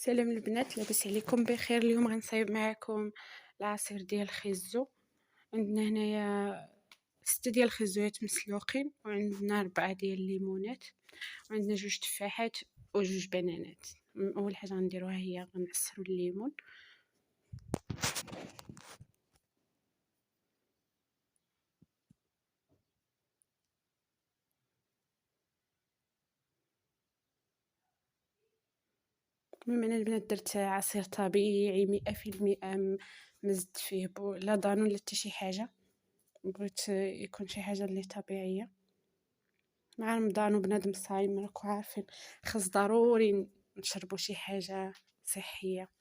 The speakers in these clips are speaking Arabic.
سلام البنات، لاباس عليكم بخير؟ اليوم غنصايب معكم العصير ديال الخيزو. عندنا هنايا 6 ديال الخيزوات مسلوقين، وعندنا 4 ديال الليمونات، وعندنا 2 تفاحات و2 بنانات. اول حاجه غنديروها هي غنعصروا الليمون. المهم انا البنات درت عصير طبيعي 100%، مزدت فيه لا ضانون لا حتى شي حاجه، بغيت يكون شي حاجه اللي طبيعيه مع رمضان وبنادم صايم، راكو عارفين خاص ضروري نشربوا شي حاجه صحيه.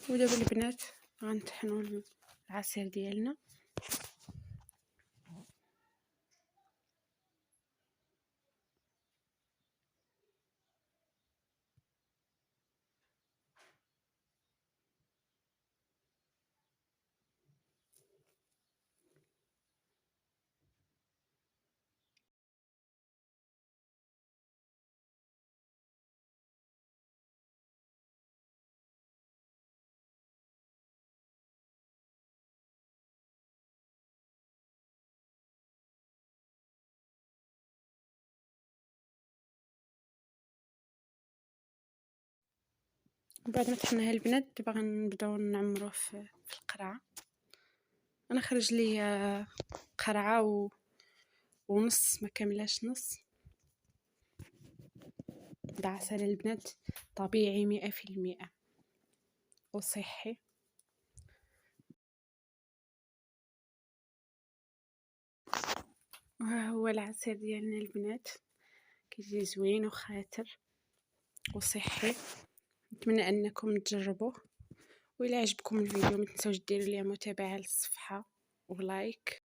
ودابا البنات غنطحنوا العصير ديالنا. بعد ما طحناها البنات دابا غنبداو نعمروه في القرعه. انا خرج لي قرعه ونص، ما كاملاش نص. دا عسل البنات طبيعي 100% وصحي. وها هو العصير ديالنا البنات، كيجي زوين وخاتر وصحي. نتمنى انكم تجربوه، وإلا عجبكم الفيديو ما تنساوش ديروا لي متابعه للصفحه ولايك.